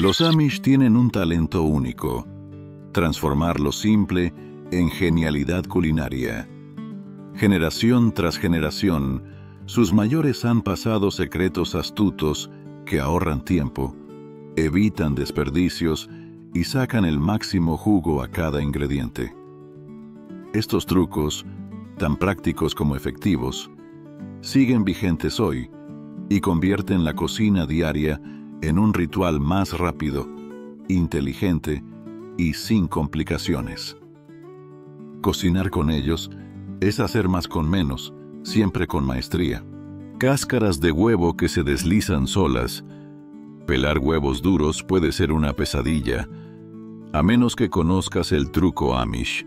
Los Amish tienen un talento único: transformar lo simple en genialidad culinaria. Generación tras generación, sus mayores han pasado secretos astutos que ahorran tiempo, evitan desperdicios y sacan el máximo jugo a cada ingrediente. Estos trucos, tan prácticos como efectivos, siguen vigentes hoy y convierten la cocina diaria en un ritual más rápido, inteligente y sin complicaciones. Cocinar con ellos es hacer más con menos, siempre con maestría. Cáscaras de huevo que se deslizan solas. Pelar huevos duros puede ser una pesadilla, a menos que conozcas el truco Amish.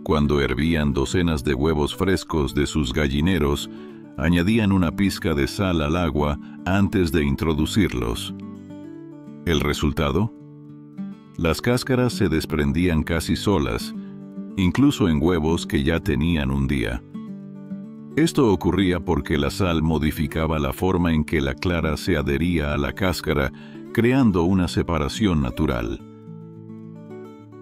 Cuando hervían docenas de huevos frescos de sus gallineros, añadían una pizca de sal al agua antes de introducirlos. ¿El resultado? Las cáscaras se desprendían casi solas, incluso en huevos que ya tenían un día. Esto ocurría porque la sal modificaba la forma en que la clara se adhería a la cáscara, creando una separación natural.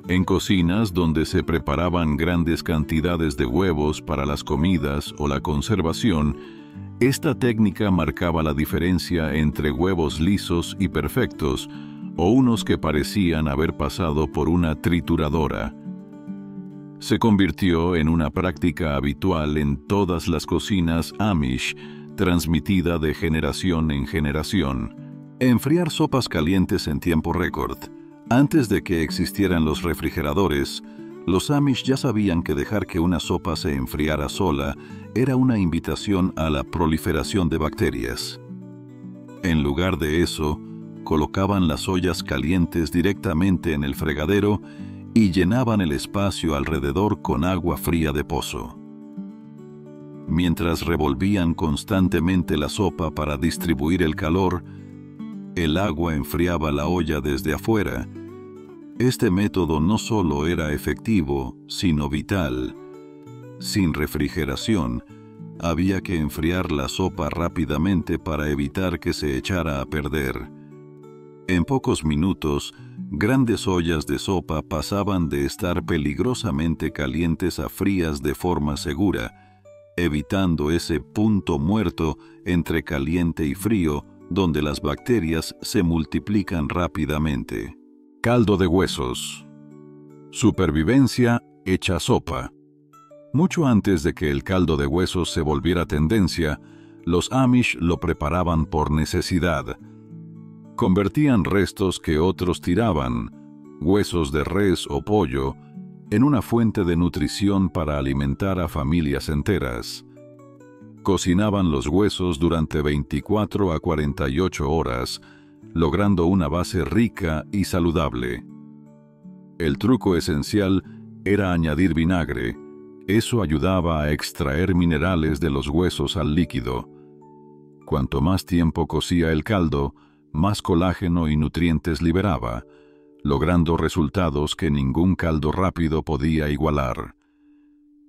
En cocinas donde se preparaban grandes cantidades de huevos para las comidas o la conservación, esta técnica marcaba la diferencia entre huevos lisos y perfectos o unos que parecían haber pasado por una trituradora. Se convirtió en una práctica habitual en todas las cocinas Amish, transmitida de generación en generación. Enfriar sopas calientes en tiempo récord. Antes de que existieran los refrigeradores, los Amish ya sabían que dejar que una sopa se enfriara sola era una invitación a la proliferación de bacterias. En lugar de eso, colocaban las ollas calientes directamente en el fregadero y llenaban el espacio alrededor con agua fría de pozo. Mientras revolvían constantemente la sopa para distribuir el calor, el agua enfriaba la olla desde afuera. Este método no solo era efectivo, sino vital. Sin refrigeración, había que enfriar la sopa rápidamente para evitar que se echara a perder. En pocos minutos, grandes ollas de sopa pasaban de estar peligrosamente calientes a frías de forma segura, evitando ese punto muerto entre caliente y frío donde las bacterias se multiplican rápidamente. Caldo de huesos. Supervivencia hecha sopa. Mucho antes de que el caldo de huesos se volviera tendencia, los Amish lo preparaban por necesidad. Convertían restos que otros tiraban, huesos de res o pollo, en una fuente de nutrición para alimentar a familias enteras. Cocinaban los huesos durante 24 a 48 horas, logrando una base rica y saludable. El truco esencial era añadir vinagre. Eso ayudaba a extraer minerales de los huesos al líquido. Cuanto más tiempo cocía el caldo, más colágeno y nutrientes liberaba, logrando resultados que ningún caldo rápido podía igualar.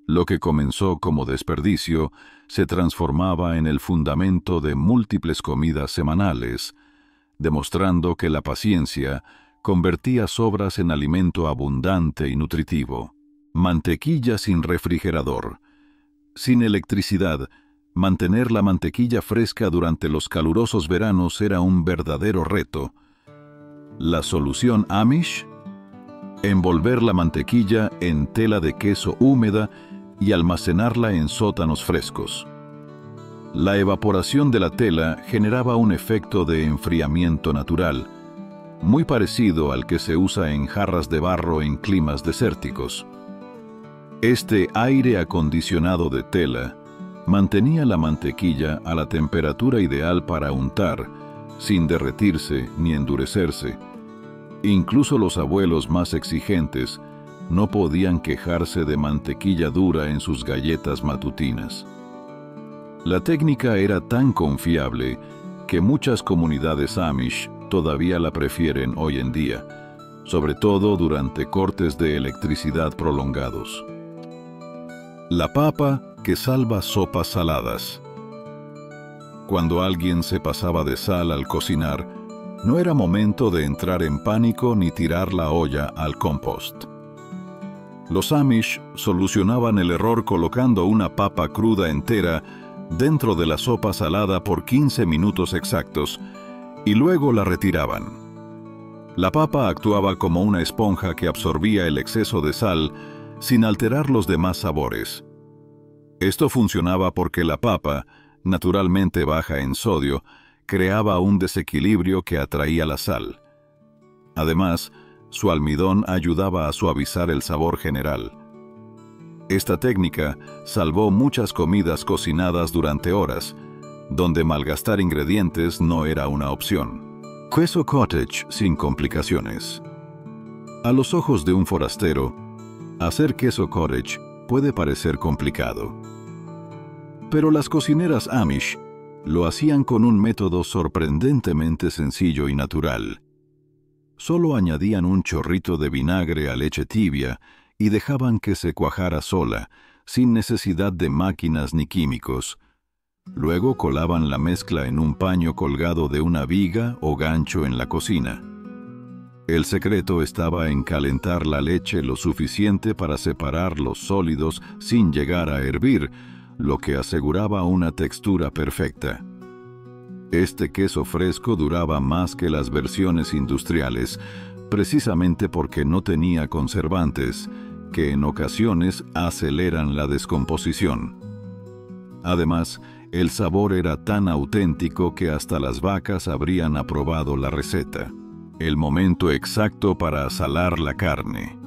Lo que comenzó como desperdicio se transformaba en el fundamento de múltiples comidas semanales, demostrando que la paciencia convertía sobras en alimento abundante y nutritivo. Mantequilla sin refrigerador. Sin electricidad, mantener la mantequilla fresca durante los calurosos veranos era un verdadero reto. La solución Amish: envolver la mantequilla en tela de queso húmeda y almacenarla en sótanos frescos. La evaporación de la tela generaba un efecto de enfriamiento natural, muy parecido al que se usa en jarras de barro en climas desérticos. Este aire acondicionado de tela mantenía la mantequilla a la temperatura ideal para untar, sin derretirse ni endurecerse. Incluso los abuelos más exigentes no podían quejarse de mantequilla dura en sus galletas matutinas. La técnica era tan confiable que muchas comunidades Amish todavía la prefieren hoy en día, sobre todo durante cortes de electricidad prolongados. La papa que salva sopas saladas. Cuando alguien se pasaba de sal al cocinar, No era momento de entrar en pánico ni tirar la olla al compost. Los Amish solucionaban el error colocando una papa cruda entera dentro de la sopa salada por 15 minutos exactos y luego la retiraban. La papa actuaba como una esponja que absorbía el exceso de sal sin alterar los demás sabores. Esto funcionaba porque la papa, naturalmente baja en sodio, creaba un desequilibrio que atraía la sal. Además, su almidón ayudaba a suavizar el sabor general. Esta técnica salvó muchas comidas cocinadas durante horas, donde malgastar ingredientes no era una opción. Queso cottage sin complicaciones. A los ojos de un forastero, hacer queso cottage puede parecer complicado. Pero las cocineras Amish lo hacían con un método sorprendentemente sencillo y natural. Solo añadían un chorrito de vinagre a leche tibia y dejaban que se cuajara sola, sin necesidad de máquinas ni químicos. Luego colaban la mezcla en un paño colgado de una viga o gancho en la cocina. El secreto estaba en calentar la leche lo suficiente para separar los sólidos sin llegar a hervir, lo que aseguraba una textura perfecta. Este queso fresco duraba más que las versiones industriales, precisamente porque no tenía conservantes, que en ocasiones aceleran la descomposición. Además, el sabor era tan auténtico que hasta las vacas habrían aprobado la receta. El momento exacto para salar la carne.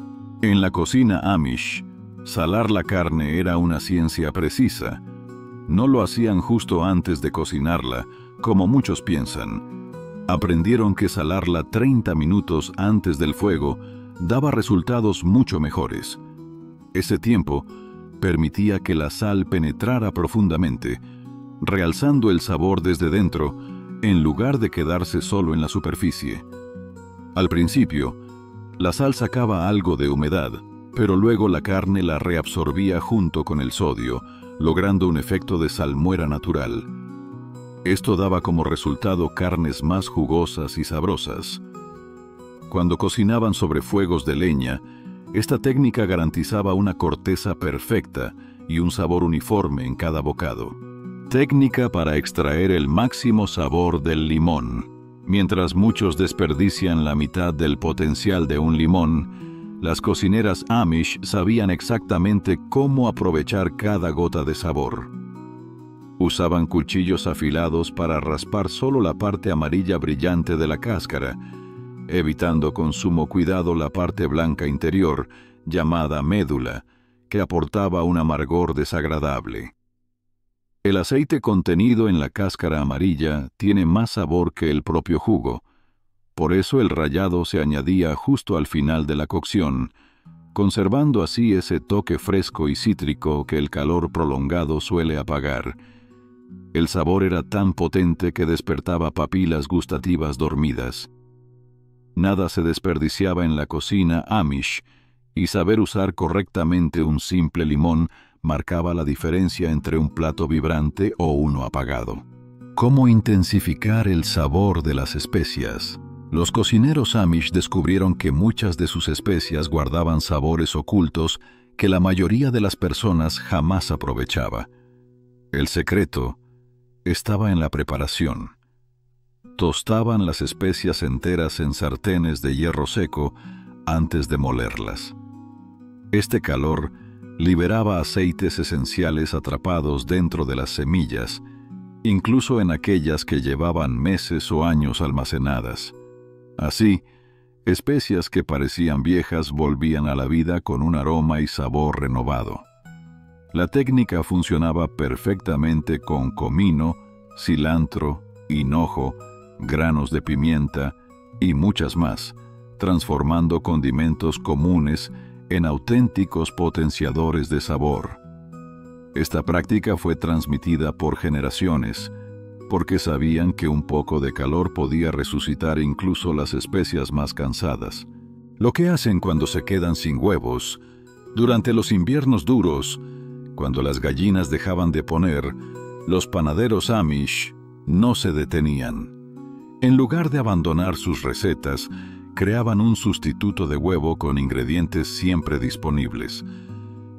En la cocina Amish, salar la carne era una ciencia precisa. No lo hacían justo antes de cocinarla, como muchos piensan. Aprendieron que salarla 30 minutos antes del fuego daba resultados mucho mejores. Ese tiempo permitía que la sal penetrara profundamente, realzando el sabor desde dentro, en lugar de quedarse solo en la superficie. Al principio, la sal sacaba algo de humedad, pero luego la carne la reabsorbía junto con el sodio, logrando un efecto de salmuera natural. Esto daba como resultado carnes más jugosas y sabrosas. Cuando cocinaban sobre fuegos de leña, esta técnica garantizaba una corteza perfecta y un sabor uniforme en cada bocado. Técnica para extraer el máximo sabor del limón. Mientras muchos desperdician la mitad del potencial de un limón, las cocineras Amish sabían exactamente cómo aprovechar cada gota de sabor. Usaban cuchillos afilados para raspar solo la parte amarilla brillante de la cáscara, evitando con sumo cuidado la parte blanca interior, llamada médula, que aportaba un amargor desagradable. El aceite contenido en la cáscara amarilla tiene más sabor que el propio jugo. Por eso el rallado se añadía justo al final de la cocción, conservando así ese toque fresco y cítrico que el calor prolongado suele apagar. El sabor era tan potente que despertaba papilas gustativas dormidas. Nada se desperdiciaba en la cocina Amish, y saber usar correctamente un simple limón marcaba la diferencia entre un plato vibrante o uno apagado. ¿Cómo intensificar el sabor de las especias? Los cocineros Amish descubrieron que muchas de sus especias guardaban sabores ocultos que la mayoría de las personas jamás aprovechaba. El secreto estaba en la preparación. Tostaban las especias enteras en sartenes de hierro seco antes de molerlas. Este calor liberaba aceites esenciales atrapados dentro de las semillas, incluso en aquellas que llevaban meses o años almacenadas. Así, especias que parecían viejas volvían a la vida con un aroma y sabor renovado. La técnica funcionaba perfectamente con comino, cilantro, hinojo, granos de pimienta y muchas más, transformando condimentos comunes en auténticos potenciadores de sabor. Esta práctica fue transmitida por generaciones, porque sabían que un poco de calor podía resucitar incluso las especias más cansadas. Lo que hacen cuando se quedan sin huevos, durante los inviernos duros, cuando las gallinas dejaban de poner, los panaderos Amish no se detenían. En lugar de abandonar sus recetas, creaban un sustituto de huevo con ingredientes siempre disponibles.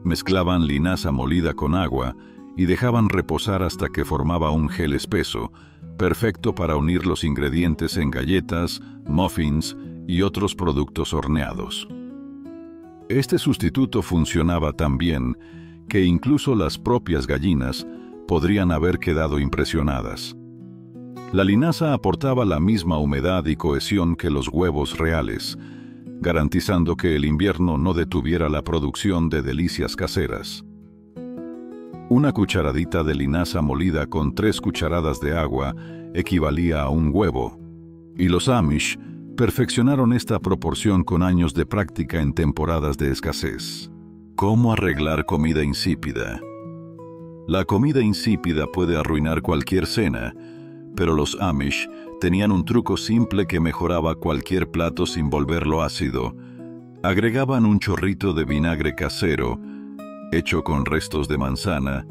Mezclaban linaza molida con agua y dejaban reposar hasta que formaba un gel espeso, perfecto para unir los ingredientes en galletas, muffins y otros productos horneados. Este sustituto funcionaba tan bien que incluso las propias gallinas podrían haber quedado impresionadas. La linaza aportaba la misma humedad y cohesión que los huevos reales, garantizando que el invierno no detuviera la producción de delicias caseras. Una cucharadita de linaza molida con 3 cucharadas de agua equivalía a un huevo, y los Amish perfeccionaron esta proporción con años de práctica en temporadas de escasez. ¿Cómo arreglar comida insípida? La comida insípida puede arruinar cualquier cena, pero los Amish tenían un truco simple que mejoraba cualquier plato sin volverlo ácido. Agregaban un chorrito de vinagre casero, hecho con restos de manzana,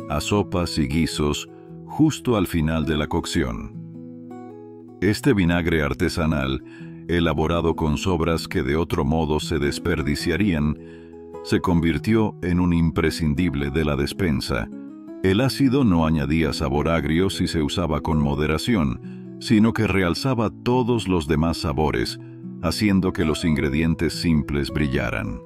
a sopas y guisos justo al final de la cocción. Este vinagre artesanal, elaborado con sobras que de otro modo se desperdiciarían, se convirtió en un imprescindible de la despensa. El ácido no añadía sabor agrio si se usaba con moderación, sino que realzaba todos los demás sabores, haciendo que los ingredientes simples brillaran.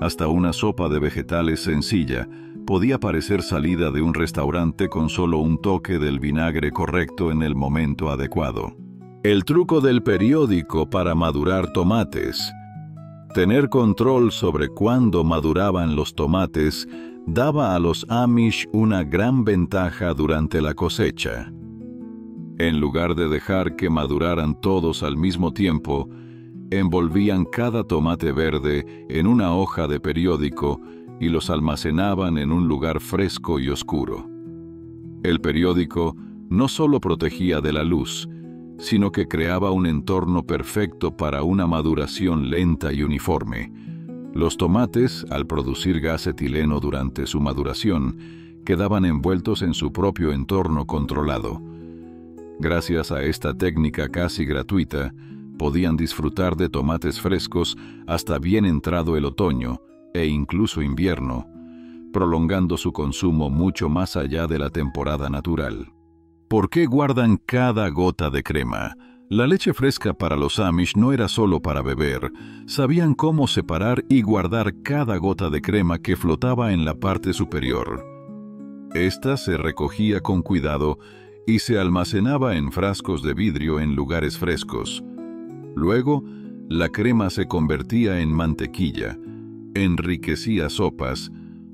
Hasta una sopa de vegetales sencilla podía parecer salida de un restaurante con solo un toque del vinagre correcto en el momento adecuado. El truco del periódico para madurar tomates. Tener control sobre cuándo maduraban los tomates daba a los Amish una gran ventaja durante la cosecha. En lugar de dejar que maduraran todos al mismo tiempo, envolvían cada tomate verde en una hoja de periódico y los almacenaban en un lugar fresco y oscuro. El periódico no solo protegía de la luz, sino que creaba un entorno perfecto para una maduración lenta y uniforme. Los tomates, al producir gas etileno durante su maduración, quedaban envueltos en su propio entorno controlado. Gracias a esta técnica casi gratuita, podían disfrutar de tomates frescos hasta bien entrado el otoño e incluso invierno, prolongando su consumo mucho más allá de la temporada natural. ¿Por qué guardan cada gota de crema? La leche fresca para los Amish no era solo para beber, sabían cómo separar y guardar cada gota de crema que flotaba en la parte superior. Esta se recogía con cuidado y se almacenaba en frascos de vidrio en lugares frescos. Luego, la crema se convertía en mantequilla, enriquecía sopas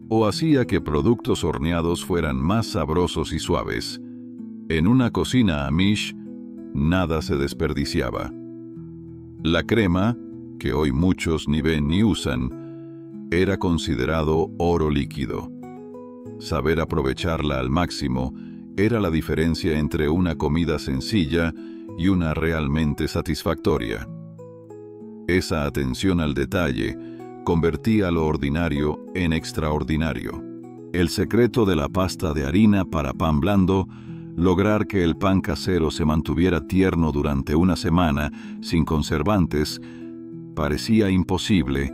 o hacía que productos horneados fueran más sabrosos y suaves. En una cocina Amish, nada se desperdiciaba. La crema, que hoy muchos ni ven ni usan, era considerado oro líquido. Saber aprovecharla al máximo era la diferencia entre una comida sencilla y una realmente satisfactoria. Esa atención al detalle convertía lo ordinario en extraordinario. El secreto de la pasta de harina para pan blando, lograr que el pan casero se mantuviera tierno durante una semana sin conservantes, parecía imposible,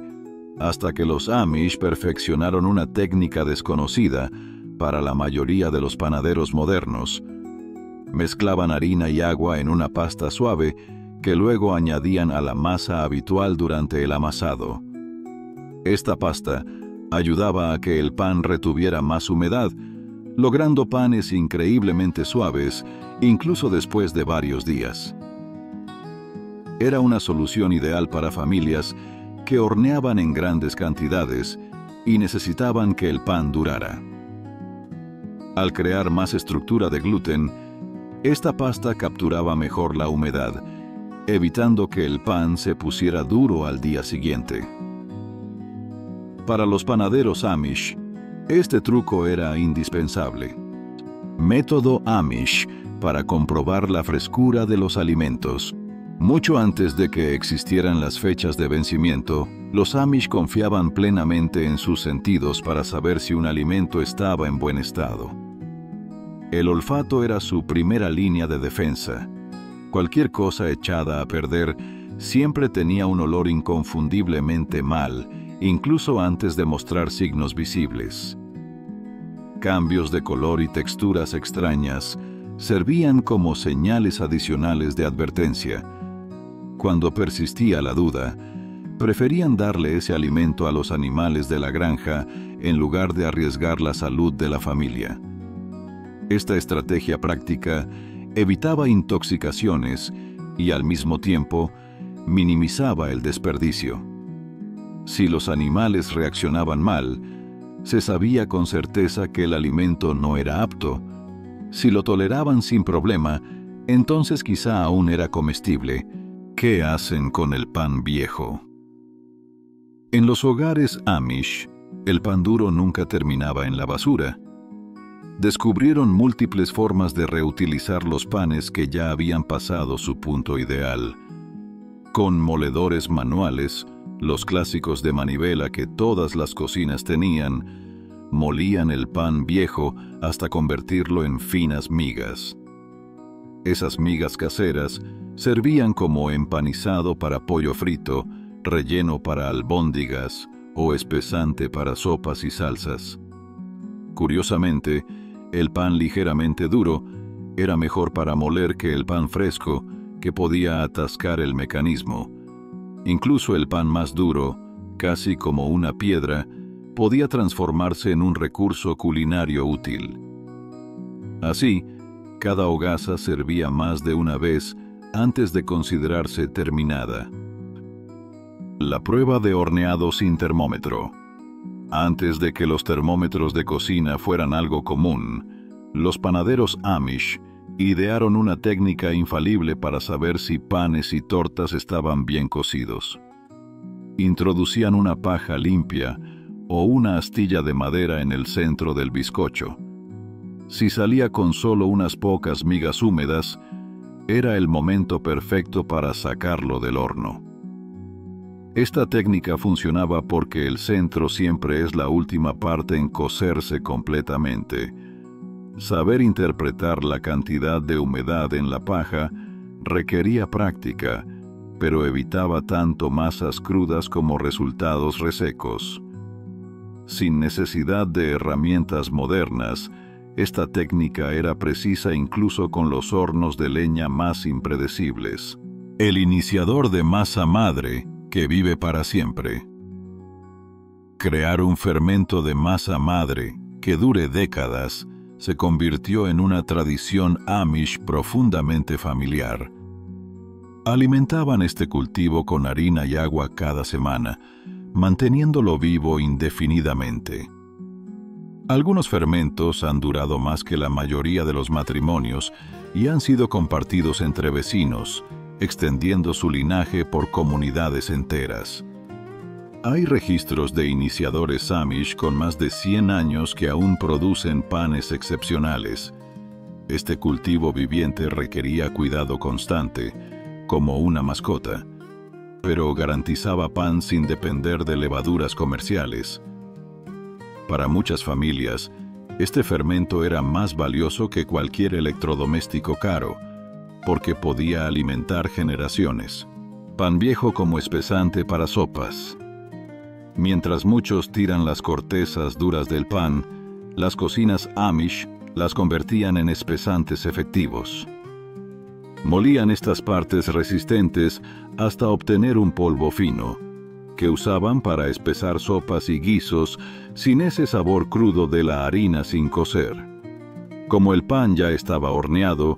hasta que los Amish perfeccionaron una técnica desconocida para la mayoría de los panaderos modernos. Mezclaban harina y agua en una pasta suave que luego añadían a la masa habitual durante el amasado. Esta pasta ayudaba a que el pan retuviera más humedad, logrando panes increíblemente suaves, incluso después de varios días. Era una solución ideal para familias que horneaban en grandes cantidades y necesitaban que el pan durara. Al crear más estructura de gluten, esta pasta capturaba mejor la humedad, evitando que el pan se pusiera duro al día siguiente. Para los panaderos Amish, este truco era indispensable. Método Amish para comprobar la frescura de los alimentos. Mucho antes de que existieran las fechas de vencimiento, los Amish confiaban plenamente en sus sentidos para saber si un alimento estaba en buen estado. El olfato era su primera línea de defensa. Cualquier cosa echada a perder siempre tenía un olor inconfundiblemente mal, incluso antes de mostrar signos visibles. Cambios de color y texturas extrañas servían como señales adicionales de advertencia. Cuando persistía la duda, preferían darle ese alimento a los animales de la granja en lugar de arriesgar la salud de la familia. Esta estrategia práctica evitaba intoxicaciones y, al mismo tiempo, minimizaba el desperdicio. Si los animales reaccionaban mal, se sabía con certeza que el alimento no era apto. Si lo toleraban sin problema, entonces quizá aún era comestible. ¿Qué hacen con el pan viejo? En los hogares Amish, el pan duro nunca terminaba en la basura. Descubrieron múltiples formas de reutilizar los panes que ya habían pasado su punto ideal. Con moledores manuales, los clásicos de manivela que todas las cocinas tenían, molían el pan viejo hasta convertirlo en finas migas. Esas migas caseras servían como empanizado para pollo frito, relleno para albóndigas o espesante para sopas y salsas. Curiosamente, el pan ligeramente duro era mejor para moler que el pan fresco, que podía atascar el mecanismo. Incluso el pan más duro, casi como una piedra, podía transformarse en un recurso culinario útil. Así, cada hogaza servía más de una vez antes de considerarse terminada. La prueba de horneado sin termómetro. Antes de que los termómetros de cocina fueran algo común, los panaderos Amish idearon una técnica infalible para saber si panes y tortas estaban bien cocidos. Introducían una paja limpia o una astilla de madera en el centro del bizcocho. Si salía con solo unas pocas migas húmedas, era el momento perfecto para sacarlo del horno. Esta técnica funcionaba porque el centro siempre es la última parte en cocerse completamente. Saber interpretar la cantidad de humedad en la paja requería práctica, pero evitaba tanto masas crudas como resultados resecos. Sin necesidad de herramientas modernas, esta técnica era precisa incluso con los hornos de leña más impredecibles. El iniciador de masa madre que vive para siempre. Crear un fermento de masa madre que dure décadas se convirtió en una tradición Amish profundamente familiar. Alimentaban este cultivo con harina y agua cada semana, manteniéndolo vivo indefinidamente. Algunos fermentos han durado más que la mayoría de los matrimonios y han sido compartidos entre vecinos, extendiendo su linaje por comunidades enteras. Hay registros de iniciadores Amish con más de 100 años que aún producen panes excepcionales. Este cultivo viviente requería cuidado constante, como una mascota, pero garantizaba pan sin depender de levaduras comerciales. Para muchas familias, este fermento era más valioso que cualquier electrodoméstico caro, porque podía alimentar generaciones. Pan viejo como espesante para sopas. Mientras muchos tiran las cortezas duras del pan, las cocinas Amish las convertían en espesantes efectivos. Molían estas partes resistentes hasta obtener un polvo fino, que usaban para espesar sopas y guisos sin ese sabor crudo de la harina sin cocer. Como el pan ya estaba horneado,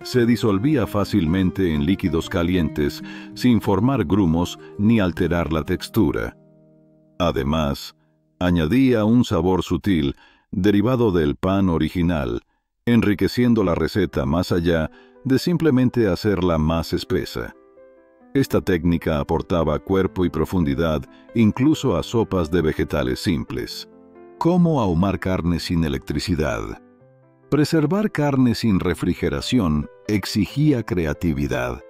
se disolvía fácilmente en líquidos calientes sin formar grumos ni alterar la textura. Además, añadía un sabor sutil derivado del pan original, enriqueciendo la receta más allá de simplemente hacerla más espesa. Esta técnica aportaba cuerpo y profundidad incluso a sopas de vegetales simples. ¿Cómo ahumar carne sin electricidad? Preservar carne sin refrigeración exigía creatividad.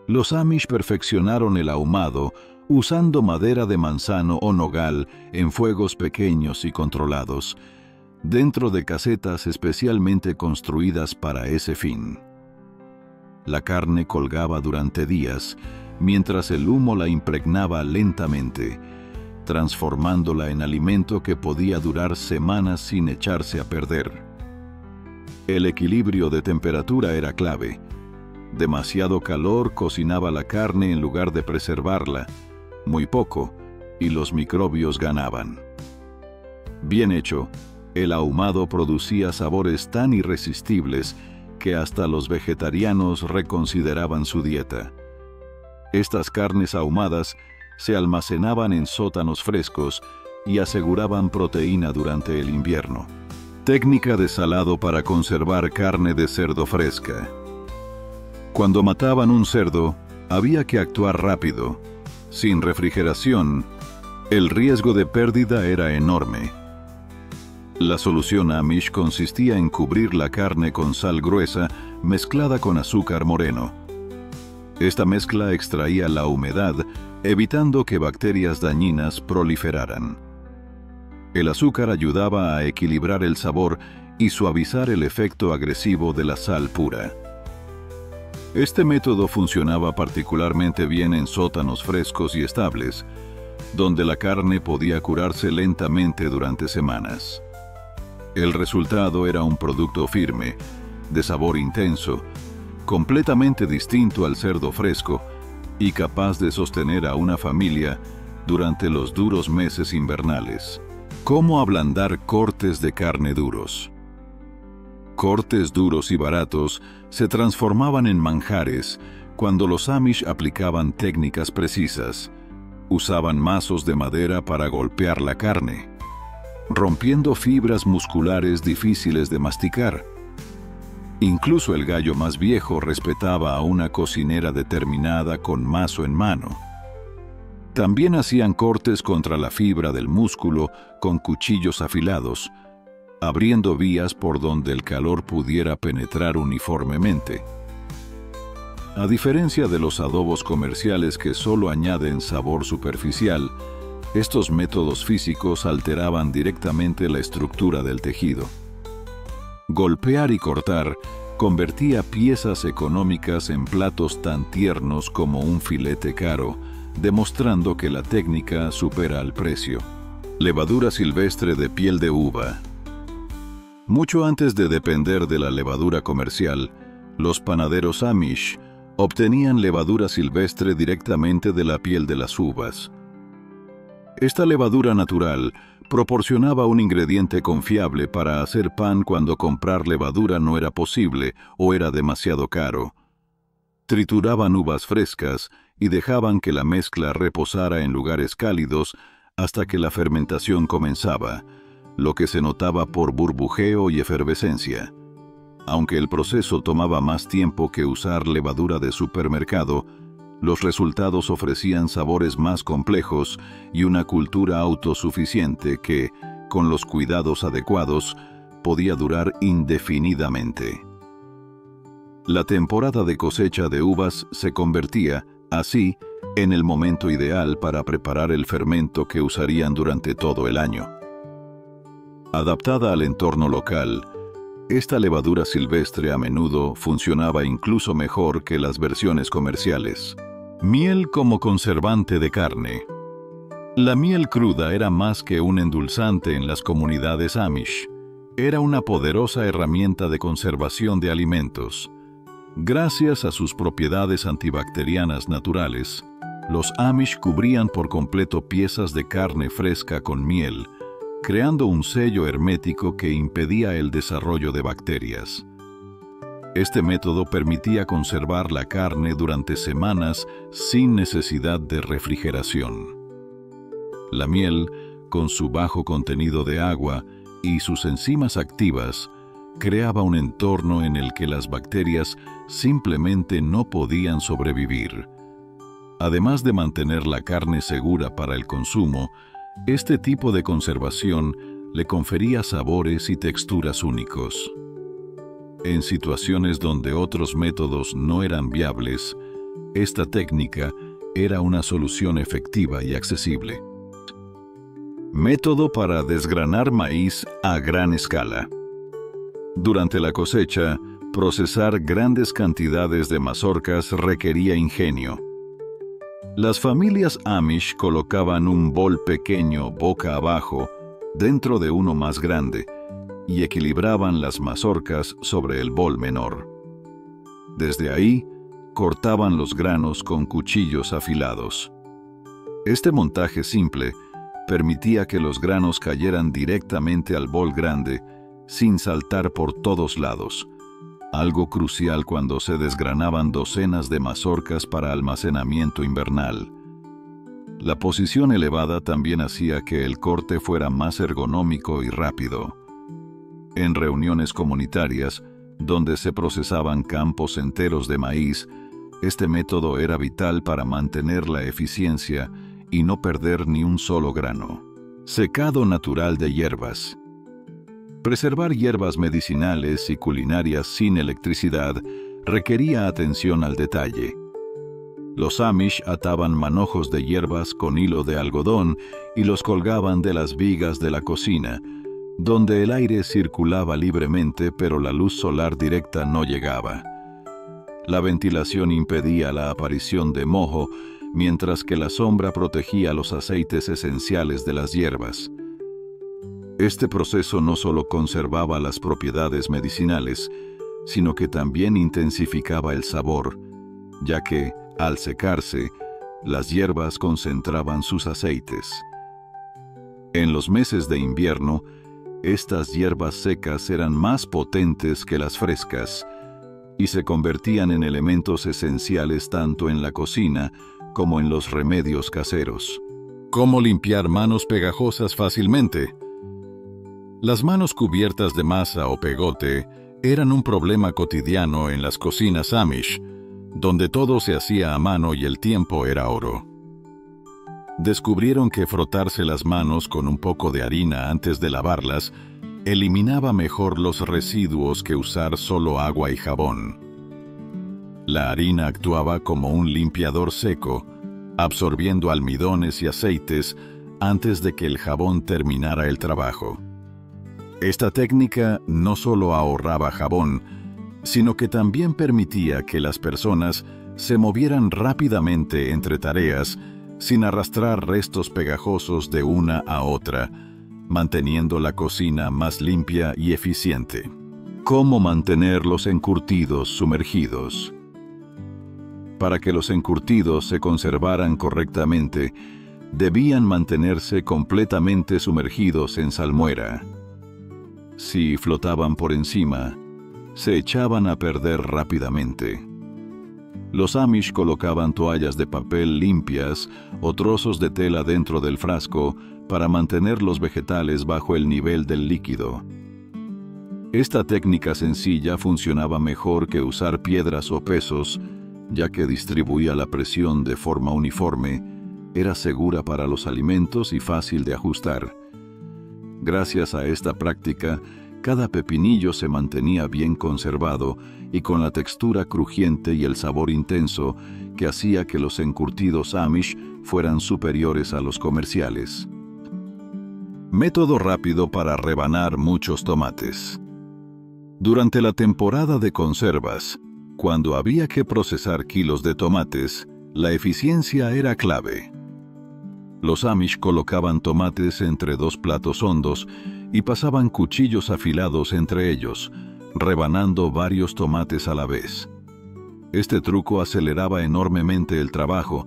Los Amish perfeccionaron el ahumado usando madera de manzano o nogal en fuegos pequeños y controlados, dentro de casetas especialmente construidas para ese fin. La carne colgaba durante días, mientras el humo la impregnaba lentamente, transformándola en alimento que podía durar semanas sin echarse a perder. El equilibrio de temperatura era clave. Demasiado calor cocinaba la carne en lugar de preservarla, muy poco, y los microbios ganaban. Bien hecho, el ahumado producía sabores tan irresistibles que hasta los vegetarianos reconsideraban su dieta. Estas carnes ahumadas se almacenaban en sótanos frescos y aseguraban proteína durante el invierno. Técnica de salado para conservar carne de cerdo fresca. Cuando mataban un cerdo, había que actuar rápido. Sin refrigeración, el riesgo de pérdida era enorme. La solución Amish consistía en cubrir la carne con sal gruesa mezclada con azúcar moreno. Esta mezcla extraía la humedad, evitando que bacterias dañinas proliferaran. El azúcar ayudaba a equilibrar el sabor y suavizar el efecto agresivo de la sal pura. Este método funcionaba particularmente bien en sótanos frescos y estables, donde la carne podía curarse lentamente durante semanas. El resultado era un producto firme, de sabor intenso, completamente distinto al cerdo fresco y capaz de sostener a una familia durante los duros meses invernales. ¿Cómo ablandar cortes de carne duros? Cortes duros y baratos se transformaban en manjares cuando los Amish aplicaban técnicas precisas. Usaban mazos de madera para golpear la carne, rompiendo fibras musculares difíciles de masticar. Incluso el gallo más viejo respetaba a una cocinera determinada con mazo en mano. También hacían cortes contra la fibra del músculo con cuchillos afilados, abriendo vías por donde el calor pudiera penetrar uniformemente. A diferencia de los adobos comerciales que solo añaden sabor superficial, estos métodos físicos alteraban directamente la estructura del tejido. Golpear y cortar convertía piezas económicas en platos tan tiernos como un filete caro, demostrando que la técnica supera al precio. Levadura silvestre de piel de uva. Mucho antes de depender de la levadura comercial, los panaderos Amish obtenían levadura silvestre directamente de la piel de las uvas. Esta levadura natural proporcionaba un ingrediente confiable para hacer pan cuando comprar levadura no era posible o era demasiado caro. Trituraban uvas frescas y dejaban que la mezcla reposara en lugares cálidos hasta que la fermentación comenzaba, lo que se notaba por burbujeo y efervescencia. Aunque el proceso tomaba más tiempo que usar levadura de supermercado, los resultados ofrecían sabores más complejos y una cultura autosuficiente que, con los cuidados adecuados, podía durar indefinidamente. La temporada de cosecha de uvas se convertía, así, en el momento ideal para preparar el fermento que usarían durante todo el año. Adaptada al entorno local, esta levadura silvestre a menudo funcionaba incluso mejor que las versiones comerciales. Miel como conservante de carne. La miel cruda era más que un endulzante en las comunidades Amish. Era una poderosa herramienta de conservación de alimentos. Gracias a sus propiedades antibacterianas naturales, los Amish cubrían por completo piezas de carne fresca con miel, creando un sello hermético que impedía el desarrollo de bacterias. Este método permitía conservar la carne durante semanas sin necesidad de refrigeración. La miel, con su bajo contenido de agua y sus enzimas activas, creaba un entorno en el que las bacterias simplemente no podían sobrevivir. Además de mantener la carne segura para el consumo, este tipo de conservación le confería sabores y texturas únicos. En situaciones donde otros métodos no eran viables, esta técnica era una solución efectiva y accesible. Método para desgranar maíz a gran escala. Durante la cosecha, Procesar grandes cantidades de mazorcas requería ingenio. Las familias Amish colocaban un bol pequeño boca abajo dentro de uno más grande y equilibraban las mazorcas sobre el bol menor. Desde ahí, cortaban los granos con cuchillos afilados. Este montaje simple permitía que los granos cayeran directamente al bol grande sin saltar por todos lados, algo crucial cuando se desgranaban docenas de mazorcas para almacenamiento invernal. La posición elevada también hacía que el corte fuera más ergonómico y rápido. En reuniones comunitarias, donde se procesaban campos enteros de maíz, este método era vital para mantener la eficiencia y no perder ni un solo grano. Secado natural de hierbas. Preservar hierbas medicinales y culinarias sin electricidad requería atención al detalle. Los Amish ataban manojos de hierbas con hilo de algodón y los colgaban de las vigas de la cocina, donde el aire circulaba libremente pero la luz solar directa no llegaba. La ventilación impedía la aparición de moho, mientras que la sombra protegía los aceites esenciales de las hierbas. Este proceso no solo conservaba las propiedades medicinales, sino que también intensificaba el sabor, ya que, al secarse, las hierbas concentraban sus aceites. En los meses de invierno, estas hierbas secas eran más potentes que las frescas y se convertían en elementos esenciales tanto en la cocina como en los remedios caseros. ¿Cómo limpiar manos pegajosas fácilmente? Las manos cubiertas de masa o pegote eran un problema cotidiano en las cocinas Amish, donde todo se hacía a mano y el tiempo era oro. Descubrieron que frotarse las manos con un poco de harina antes de lavarlas eliminaba mejor los residuos que usar solo agua y jabón. La harina actuaba como un limpiador seco, absorbiendo almidones y aceites antes de que el jabón terminara el trabajo. Esta técnica no solo ahorraba jabón, sino que también permitía que las personas se movieran rápidamente entre tareas sin arrastrar restos pegajosos de una a otra, manteniendo la cocina más limpia y eficiente. ¿Cómo mantener los encurtidos sumergidos? Para que los encurtidos se conservaran correctamente, debían mantenerse completamente sumergidos en salmuera. Si flotaban por encima, se echaban a perder rápidamente. Los Amish colocaban toallas de papel limpias o trozos de tela dentro del frasco para mantener los vegetales bajo el nivel del líquido. Esta técnica sencilla funcionaba mejor que usar piedras o pesos, ya que distribuía la presión de forma uniforme, era segura para los alimentos y fácil de ajustar. Gracias a esta práctica, cada pepinillo se mantenía bien conservado y con la textura crujiente y el sabor intenso que hacía que los encurtidos Amish fueran superiores a los comerciales. Método rápido para rebanar muchos tomates. Durante la temporada de conservas, cuando había que procesar kilos de tomates, la eficiencia era clave. Los Amish colocaban tomates entre dos platos hondos y pasaban cuchillos afilados entre ellos, rebanando varios tomates a la vez. Este truco aceleraba enormemente el trabajo,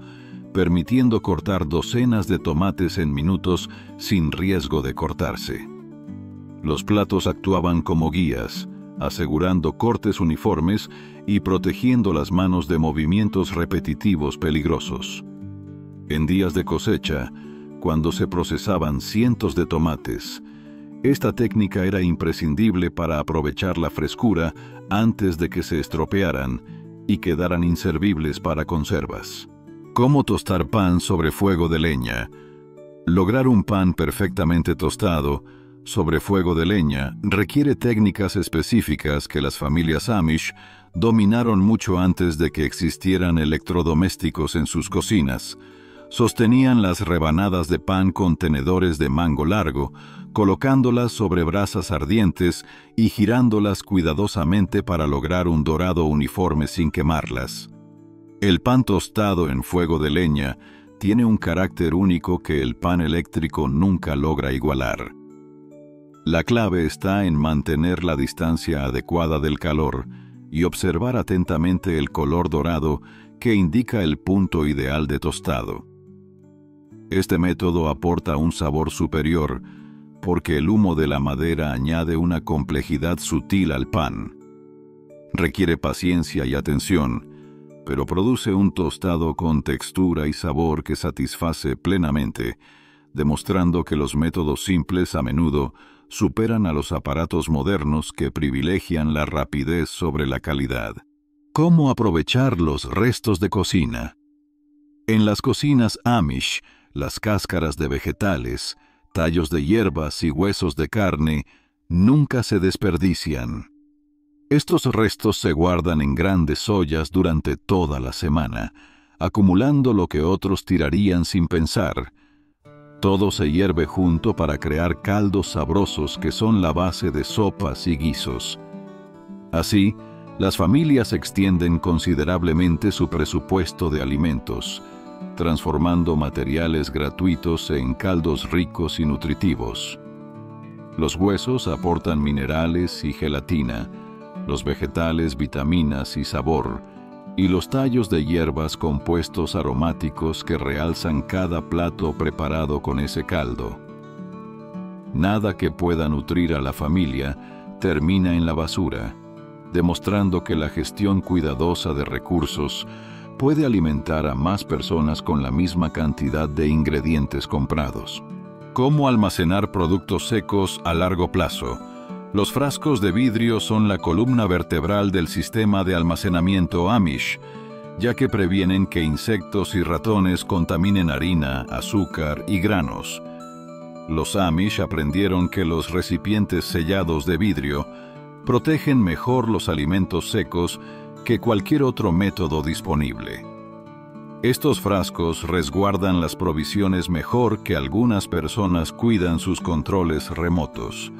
permitiendo cortar docenas de tomates en minutos sin riesgo de cortarse. Los platos actuaban como guías, asegurando cortes uniformes y protegiendo las manos de movimientos repetitivos peligrosos. En días de cosecha, cuando se procesaban cientos de tomates, esta técnica era imprescindible para aprovechar la frescura antes de que se estropearan y quedaran inservibles para conservas. ¿Cómo tostar pan sobre fuego de leña? Lograr un pan perfectamente tostado sobre fuego de leña requiere técnicas específicas que las familias Amish dominaron mucho antes de que existieran electrodomésticos en sus cocinas, sostenían las rebanadas de pan con tenedores de mango largo, colocándolas sobre brasas ardientes y girándolas cuidadosamente para lograr un dorado uniforme sin quemarlas. El pan tostado en fuego de leña tiene un carácter único que el pan eléctrico nunca logra igualar. La clave está en mantener la distancia adecuada del calor y observar atentamente el color dorado que indica el punto ideal de tostado. Este método aporta un sabor superior porque el humo de la madera añade una complejidad sutil al pan. Requiere paciencia y atención, pero produce un tostado con textura y sabor que satisface plenamente, demostrando que los métodos simples a menudo superan a los aparatos modernos que privilegian la rapidez sobre la calidad. ¿Cómo aprovechar los restos de cocina? En las cocinas Amish, las cáscaras de vegetales, tallos de hierbas y huesos de carne nunca se desperdician. Estos restos se guardan en grandes ollas durante toda la semana, acumulando lo que otros tirarían sin pensar. Todo se hierve junto para crear caldos sabrosos que son la base de sopas y guisos. Así, las familias extienden considerablemente su presupuesto de alimentos, transformando materiales gratuitos en caldos ricos y nutritivos. Los huesos aportan minerales y gelatina, los vegetales vitaminas y sabor, y los tallos de hierbas compuestos aromáticos que realzan cada plato preparado con ese caldo. Nada que pueda nutrir a la familia termina en la basura, demostrando que la gestión cuidadosa de recursos puede alimentar a más personas con la misma cantidad de ingredientes comprados. ¿Cómo almacenar productos secos a largo plazo? Los frascos de vidrio son la columna vertebral del sistema de almacenamiento Amish, ya que previenen que insectos y ratones contaminen harina, azúcar y granos. Los Amish aprendieron que los recipientes sellados de vidrio protegen mejor los alimentos secos que cualquier otro método disponible. Estos frascos resguardan las provisiones mejor que algunas personas cuidan sus controles remotos.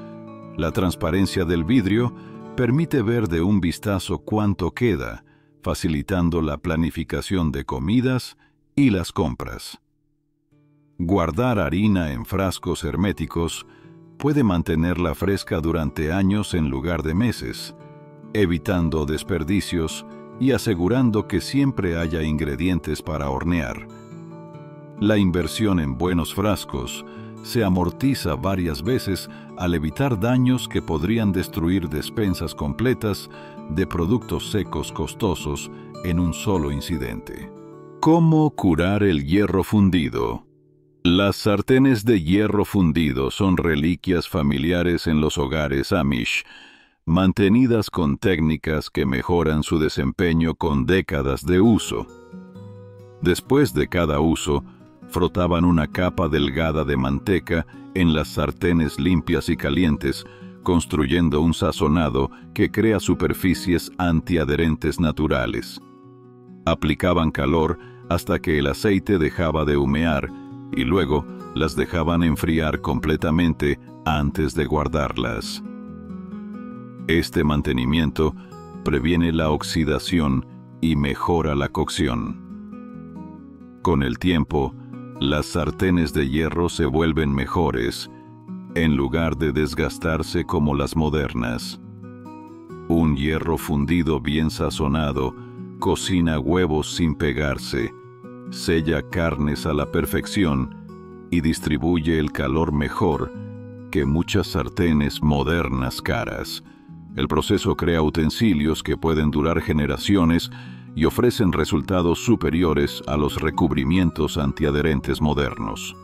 La transparencia del vidrio permite ver de un vistazo cuánto queda, facilitando la planificación de comidas y las compras. Guardar harina en frascos herméticos puede mantenerla fresca durante años en lugar de meses, evitando desperdicios y asegurando que siempre haya ingredientes para hornear. La inversión en buenos frascos se amortiza varias veces al evitar daños que podrían destruir despensas completas de productos secos costosos en un solo incidente. ¿Cómo curar el hierro fundido? Las sartenes de hierro fundido son reliquias familiares en los hogares Amish, mantenidas con técnicas que mejoran su desempeño con décadas de uso. Después de cada uso, frotaban una capa delgada de manteca en las sartenes limpias y calientes, construyendo un sazonado que crea superficies antiadherentes naturales. Aplicaban calor hasta que el aceite dejaba de humear y luego las dejaban enfriar completamente antes de guardarlas. Este mantenimiento previene la oxidación y mejora la cocción. Con el tiempo, las sartenes de hierro se vuelven mejores, en lugar de desgastarse como las modernas. Un hierro fundido bien sazonado cocina huevos sin pegarse, sella carnes a la perfección y distribuye el calor mejor que muchas sartenes modernas caras. El proceso crea utensilios que pueden durar generaciones y ofrecen resultados superiores a los recubrimientos antiadherentes modernos.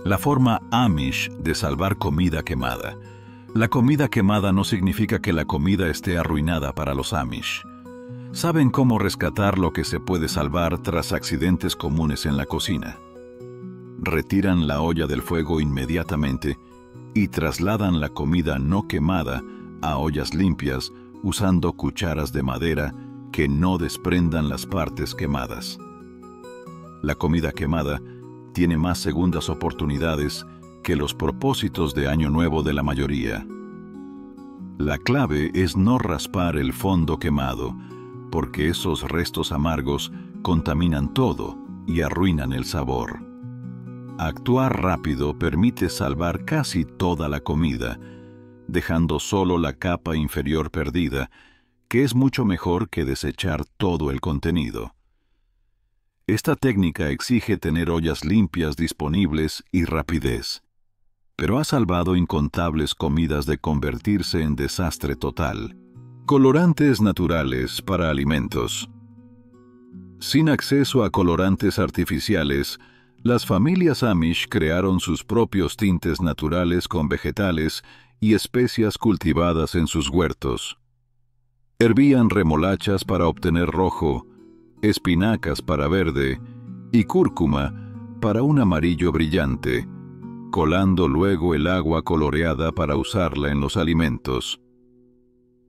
La forma Amish de salvar comida quemada. La comida quemada no significa que la comida esté arruinada para los Amish. Saben cómo rescatar lo que se puede salvar tras accidentes comunes en la cocina. Retiran la olla del fuego inmediatamente y trasladan la comida no quemada a ollas limpias usando cucharas de madera que no desprendan las partes quemadas. La comida quemada tiene más segundas oportunidades que los propósitos de Año Nuevo de la mayoría. La clave es no raspar el fondo quemado, porque esos restos amargos contaminan todo y arruinan el sabor. Actuar rápido permite salvar casi toda la comida, dejando solo la capa inferior perdida, que es mucho mejor que desechar todo el contenido. Esta técnica exige tener ollas limpias disponibles y rapidez, pero ha salvado incontables comidas de convertirse en desastre total. Colorantes naturales para alimentos. Sin acceso a colorantes artificiales, las familias Amish crearon sus propios tintes naturales con vegetales y especias cultivadas en sus huertos. Hervían remolachas para obtener rojo, espinacas para verde y cúrcuma para un amarillo brillante, colando luego el agua coloreada para usarla en los alimentos.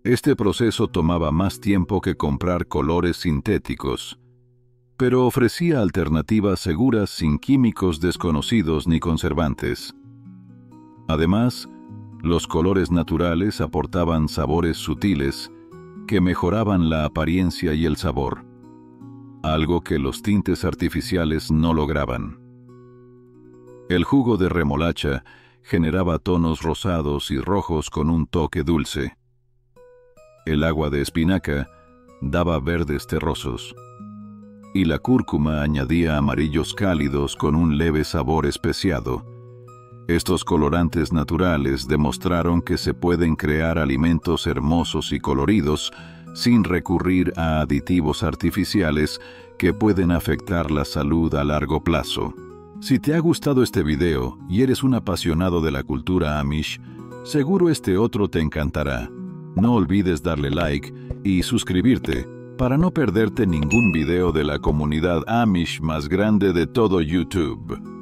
Este proceso tomaba más tiempo que comprar colores sintéticos, pero ofrecía alternativas seguras sin químicos desconocidos ni conservantes. Además, los colores naturales aportaban sabores sutiles que mejoraban la apariencia y el sabor, algo que los tintes artificiales no lograban. El jugo de remolacha generaba tonos rosados y rojos con un toque dulce. El agua de espinaca daba verdes terrosos, y la cúrcuma añadía amarillos cálidos con un leve sabor especiado. Estos colorantes naturales demostraron que se pueden crear alimentos hermosos y coloridos sin recurrir a aditivos artificiales que pueden afectar la salud a largo plazo. Si te ha gustado este video y eres un apasionado de la cultura Amish, seguro este otro te encantará. No olvides darle like y suscribirte para no perderte ningún video de la comunidad Amish más grande de todo YouTube.